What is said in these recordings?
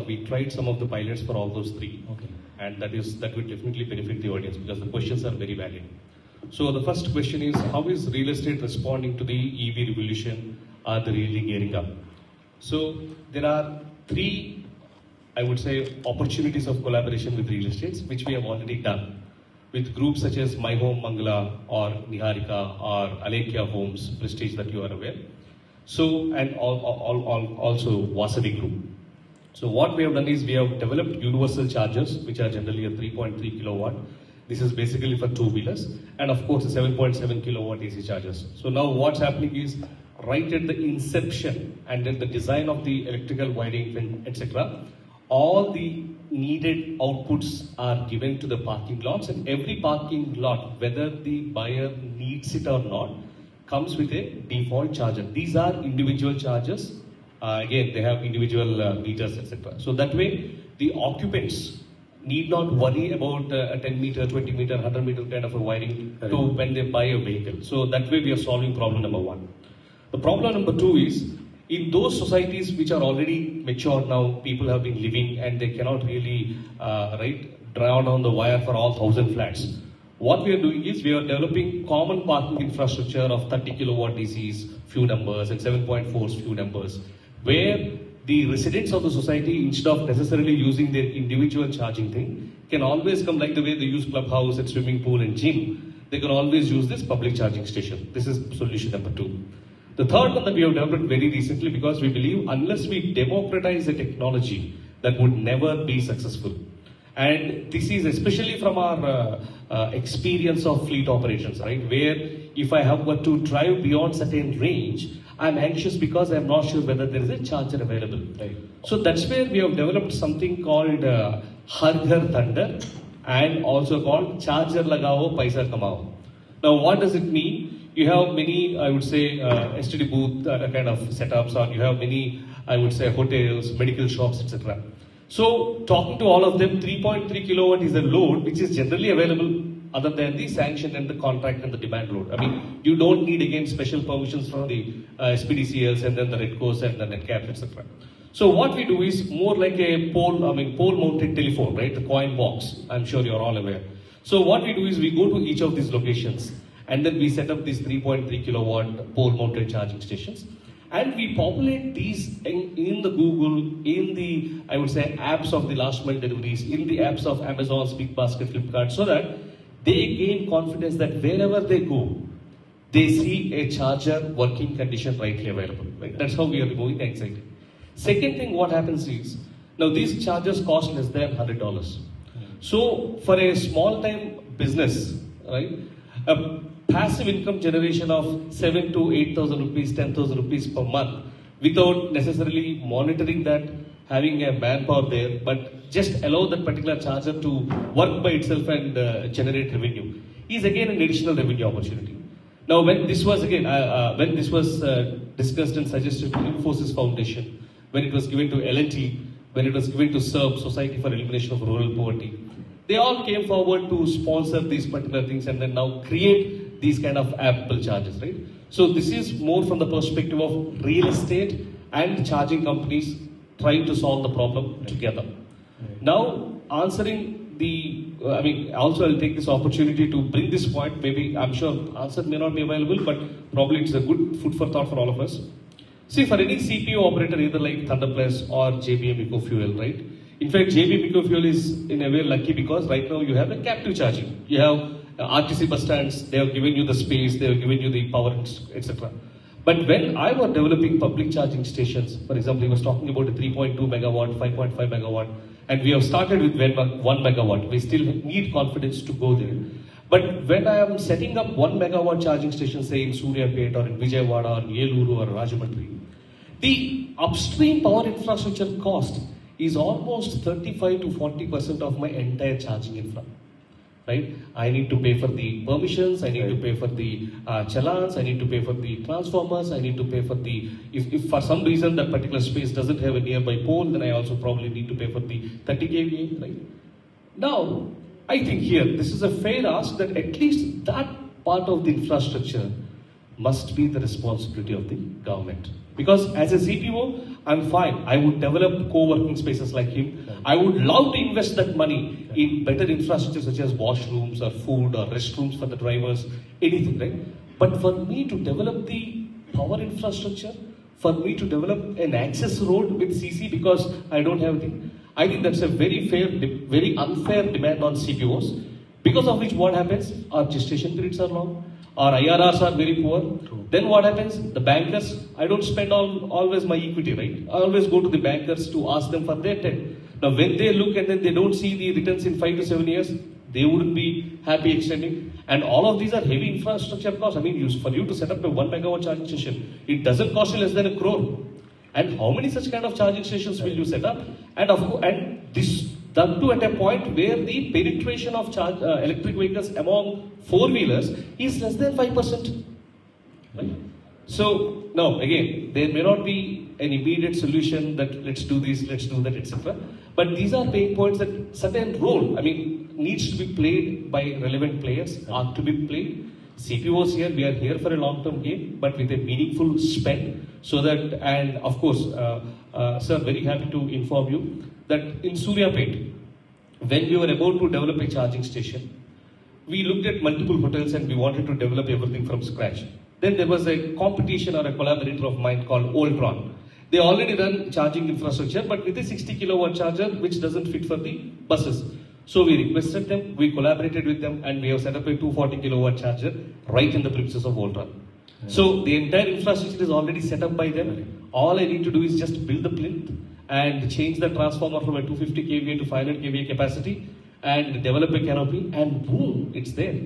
We tried some of the pilots for all those three. Okay. And that will definitely benefit the audience because the questions are very valid. So the first question is, how is real estate responding to the EV revolution? Are they really gearing up? So there are three, I would say, opportunities of collaboration with real estates, which we have already done with groups such as My Home Mangala or Niharika or Alekia Homes, Prestige that you are aware. So, and also Vasavi Group. So what we have done is we have developed universal chargers, which are generally a 3.3 kilowatt. This is basically for two-wheelers, and of course, the 7.7 kilowatt AC chargers. So now what's happening is, right at the inception and at the design of the electrical wiring, etc., all the needed outputs are given to the parking lots, and every parking lot, whether the buyer needs it or not, comes with a default charger. These are individual chargers. Again, they have individual meters, etc. So that way, the occupants need not worry about a 10 meter, 20 meter, 100 meter kind of a wiring to when they buy a vehicle. So that way, we are solving problem number one. The problem number two is, in those societies which are already mature now, people have been living and they cannot really draw down the wire for all 1,000 flats. What we are doing is we are developing common parking infrastructure of 30 kilowatt DCs, few numbers, and 7.4s, few numbers, where the residents of the society, instead of necessarily using their individual charging thing, can always come, like the way they use clubhouse and swimming pool and gym, they can always use this public charging station. This is solution number two. The third one that we have developed very recently, because we believe unless we democratize the technology, that would never be successful. And this is especially from our experience of fleet operations, right? Where if I have got to drive beyond certain range, I'm anxious because I'm not sure whether there is a charger available. Right. So that's where we have developed something called Har Ghar Thunder, and also called Charger Lagao, Paisa Kamao. Now what does it mean? You have many, I would say, STD booth kind of setups, or you have many, I would say, hotels, medical shops, etc. So talking to all of them, 3.3 kilowatt is a load which is generally available other than the sanction and the contract and the demand load. I mean, you don't need again special permissions from the SPDCLs and then the REDCOs and the NetCaps, etc. So what we do is more like a pole-mounted telephone, right? The coin box. I'm sure you're all aware. So what we do is we go to each of these locations and then we set up these 3.3 kilowatt pole-mounted charging stations. And we populate these in the Google, in the, I would say, apps of the last mile deliveries, in the apps of Amazon's Big Basket, Flipkart, so that they gain confidence that wherever they go, they see a charger working condition rightly available. Right? That's how we are removing the anxiety. Second thing, what happens is, now these chargers cost less than $100. So for a small time business, right, a passive income generation of 7 to 8,000 rupees, 10,000 rupees per month, without necessarily monitoring that, having a manpower there, but just allow that particular charger to work by itself and generate revenue, is again an additional revenue opportunity. Now, when this was discussed and suggested to Infosys Foundation, when it was given to L&T, when it was given to SERB, Society for Elimination of Rural Poverty, they all came forward to sponsor these particular things and then now create these kind of Apple charges, right? So this is more from the perspective of real estate and charging companies trying to solve the problem together. Right. Now, answering the, also I'll take this opportunity to bring this point. Maybe, I'm sure answer may not be available, but probably it's a good food for thought for all of us. See, for any CPO operator, either like Thunderplus or JBM EcoFuel, right? In fact, JBM EcoFuel is in a way lucky because right now you have a captive charging. You have RTC bus stands, they have given you the space, they have given you the power, etc. But when I was developing public charging stations, for example, he was talking about a 3.2 megawatt, 5.5 megawatt, and we have started with 1 megawatt. We still need confidence to go there. But when I am setting up 1 megawatt charging station, say in Suryapet or in Vijayawada or Yeluru or Rajahmundry, the upstream power infrastructure cost is almost 35 to 40% of my entire charging infra. Right? I need to pay for the permissions, I need to pay for the challans, I need to pay for the transformers, I need to pay for the, if for some reason that particular space doesn't have a nearby pole, then I also probably need to pay for the 30 kVA, right? Now, I think here, this is a fair ask that at least that part of the infrastructure must be the responsibility of the government. Because as a CPO, I'm fine. I would develop co-working spaces like him. I would love to invest that money in better infrastructure such as washrooms or food or restrooms for the drivers, anything, right? But for me to develop the power infrastructure, for me to develop an access road with CC because I don't have anything, I think that's a very very unfair demand on CPOs. Because of which what happens? Our gestation periods are long, our IRRs are very poor. True. Then what happens? The bankers, I don't spend always my equity, right? I always go to the bankers to ask them for their debt. Now when they look and then they don't see the returns in 5 to 7 years, they wouldn't be happy extending. And all of these are heavy infrastructure costs. I mean, for you to set up a 1 megawatt charging station, it doesn't cost you less than 1 crore. And how many such kind of charging stations will you set up? And that too at a point where the penetration of electric vehicles among four-wheelers is less than 5%. Right? So now again, there may not be an immediate solution that let's do this, let's do that, etc. But these are pain points that certain role, I mean, needs to be played by relevant players, are to be played. CPOs here, we are here for a long-term game, but with a meaningful spend, so that, and of course, sir, very happy to inform you that in Suryapet, when we were about to develop a charging station, we looked at multiple hotels and we wanted to develop everything from scratch. Then there was a competition or a collaborator of mine called Oltron. They already run charging infrastructure, but with a 60 kilowatt charger, which doesn't fit for the buses. So we requested them, we collaborated with them, and we have set up a 240 kilowatt charger right in the premises of Voltron. So the entire infrastructure is already set up by them. All I need to do is just build the plinth and change the transformer from a 250 kVA to 500 kVA capacity and develop a canopy, and boom, it's there.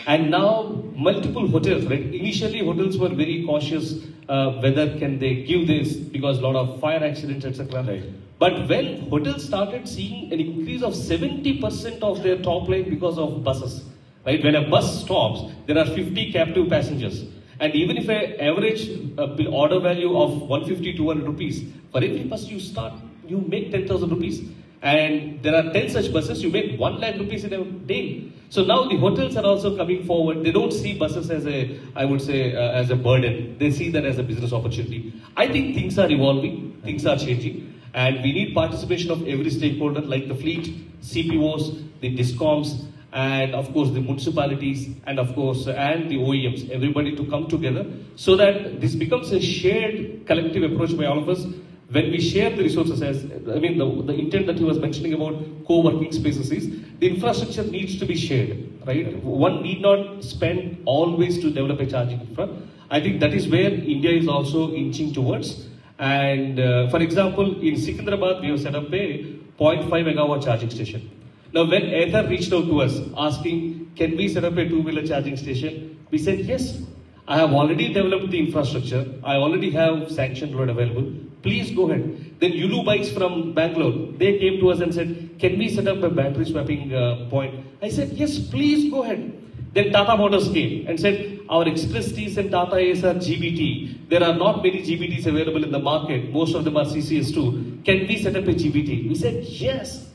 And now multiple hotels, right? Initially hotels were very cautious whether can they give this because a lot of fire accidents, etc. Right. But when hotels started seeing an increase of 70% of their top line because of buses, right? When a bus stops, there are 50 captive passengers. And even if an average order value of 150, 200 rupees, for every bus you start, you make 10,000 rupees. And there are 10 such buses, you make 1 lakh rupees in a day. So now the hotels are also coming forward. They don't see buses as I would say, as a burden. They see that as a business opportunity. I think things are evolving, things are changing. And we need participation of every stakeholder like the fleet, CPOs, the DISCOMs, and of course the municipalities, and of course and the OEMs, everybody to come together so that this becomes a shared collective approach by all of us. When we share the resources, as I mean the intent that he was mentioning about co-working spaces is the infrastructure needs to be shared, right? One need not spend always to develop a charging infra. I think that is where India is also inching towards. And for example, in Secunderabad, we have set up a 0.5 megawatt charging station. Now, when Aether reached out to us asking, can we set up a two-wheeler charging station? We said, yes, I have already developed the infrastructure. I already have sanctioned load available. Please go ahead. Then Yulu Bikes from Bangalore, they came to us and said, can we set up a battery swapping point? I said, yes, please go ahead. Then Tata Motors came and said, our Express T's and Tata A's are GBT. There are not many GBTs available in the market. Most of them are CCS2. Can we set up a GBT? We said, yes.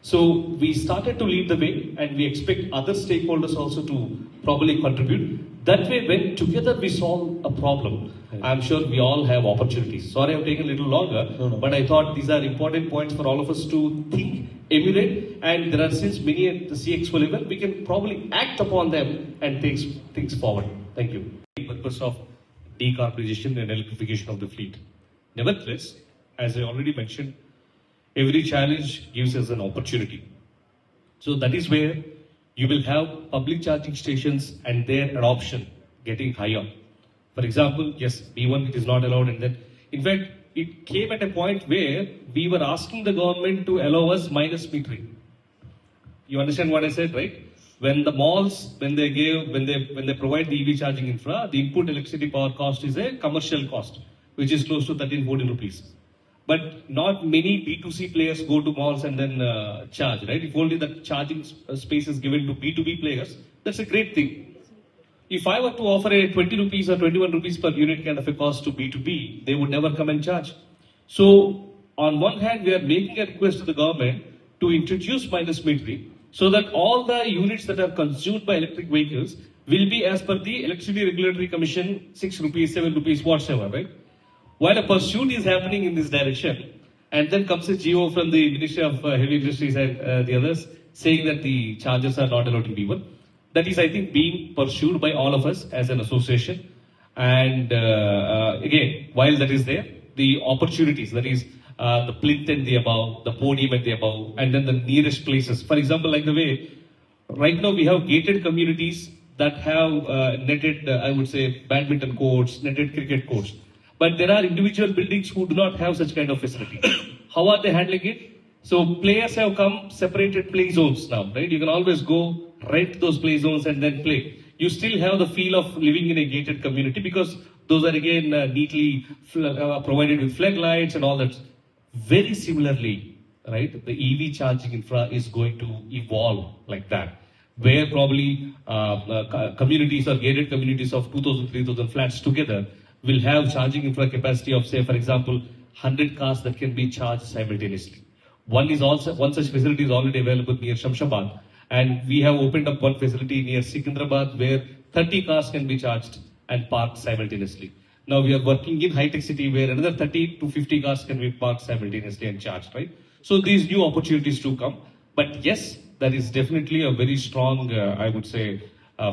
So we started to lead the way, and we expect other stakeholders also to probably contribute. That way, when together we solve a problem, I'm sure we all have opportunities. Sorry I've taken a little longer, but I thought these are important points for all of us to think, emulate, and there are since many at the CXO level, we can probably act upon them and take things forward. Thank you. The purpose of decarbonization and electrification of the fleet. Nevertheless, as I already mentioned, every challenge gives us an opportunity. So that is where you will have public charging stations and their adoption getting higher. For example, yes, B1 it is not allowed, and then in fact it came at a point where we were asking the government to allow us minus metering. You understand what I said, right? When the malls, when they provide the EV charging infra, the input electricity power cost is a commercial cost, which is close to 13-14 rupees. But not many B2C players go to malls and then charge, right? If only the charging space is given to B2B players, that's a great thing. If I were to offer a 20 rupees or 21 rupees per unit kind of a cost to B2B, they would never come and charge. So, on one hand, we are making a request to the government to introduce minus metering so that all the units that are consumed by electric vehicles will be as per the Electricity Regulatory Commission, 6 rupees, 7 rupees, whatsoever, right? while a pursuit is happening in this direction, and then comes a GO from the Ministry of Heavy Industries and the others saying that the charges are not allowed in B1. That is, I think, being pursued by all of us as an association. And again, while that is there, the opportunities, that is the plinth and the above, the podium and the above, and then the nearest places. For example, like the way, right now we have gated communities that have netted, I would say, badminton courts, netted cricket courts. But there are individual buildings who do not have such kind of facility. How are they handling it? So players have come separated play zones now, right? You can always go rent those play zones and then play. You still have the feel of living in a gated community because those are again neatly provided with flag lights and all that. Very similarly, right, the EV charging infra is going to evolve like that, where probably communities or gated communities of 2,000, 3,000 flats together will have charging infra capacity of, say, for example, 100 cars that can be charged simultaneously. One such facility is already available near Shamshabad, and we have opened up one facility near Secunderabad where 30 cars can be charged and parked simultaneously. Now we are working in high-tech city where another 30 to 50 cars can be parked simultaneously and charged, right? So these new opportunities to come. But yes, that is definitely a very strong, I would say,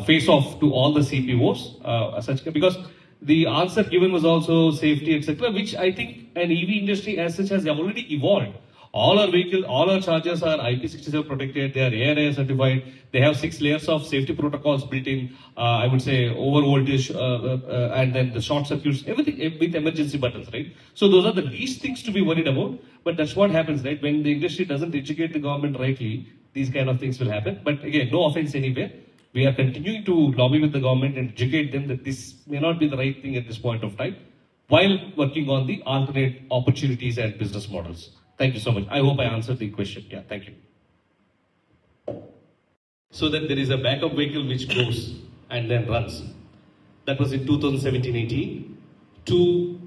face-off to all the CPOs, because the answer given was also safety, etc., which I think an EV industry as such has already evolved. All our vehicles, all our chargers are IP67 protected, they are ARAI certified, they have 6 layers of safety protocols built in, I would say over voltage, and then the short circuits, everything with emergency buttons, right? So those are the least things to be worried about, but that's what happens, right? When the industry doesn't educate the government rightly, these kind of things will happen. But again, no offense anywhere. We are continuing to lobby with the government and educate them that this may not be the right thing at this point of time, while working on the alternate opportunities and business models. Thank you so much. I hope I answered the question. Yeah, thank you. So that there is a backup vehicle which goes and then runs. That was in 2017-18 to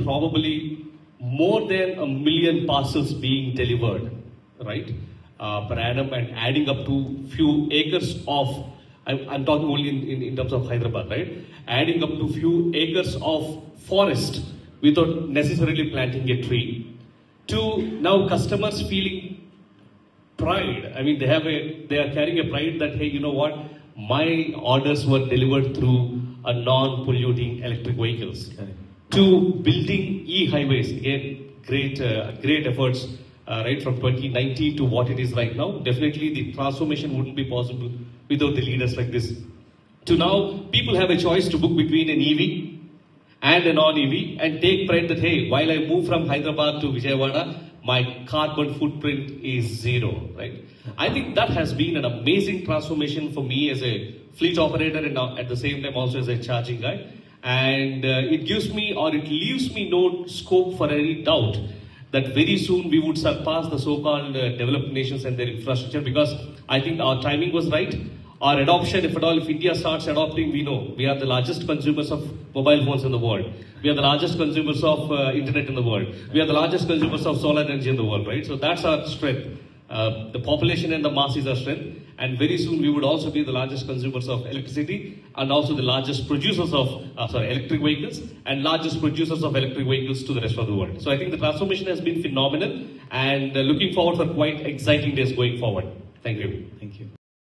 probably more than 1 million parcels being delivered, right, per annum, and adding up to few acres of, I'm talking only in terms of Hyderabad, right, adding up to few acres of forest without necessarily planting a tree. To now customers feeling pride. I mean, they are carrying a pride that, hey, you know what, my orders were delivered through a non-polluting electric vehicles. Okay. To building e-highways, again, great efforts, right, from 2019 to what it is right now. Definitely the transformation wouldn't be possible without the leaders like this. To now, people have a choice to book between an EV and a non-EV, and take pride that, hey, while I move from Hyderabad to Vijayawada, my carbon footprint is 0, right? I think that has been an amazing transformation for me as a fleet operator and at the same time also as a charging guy. And it gives me, or it leaves me no scope for any doubt that very soon we would surpass the so-called developed nations and their infrastructure, because I think our timing was right. Our adoption, if at all, if India starts adopting, we know we are the largest consumers of mobile phones in the world. We are the largest consumers of internet in the world. We are the largest consumers of solar energy in the world, right? So that's our strength. The population and the mass is our strength. And very soon we would also be the largest consumers of electricity and also the largest producers of electric vehicles and largest producers of electric vehicles to the rest of the world. So I think the transformation has been phenomenal, and looking forward for quite exciting days going forward. Thank you. Thank you.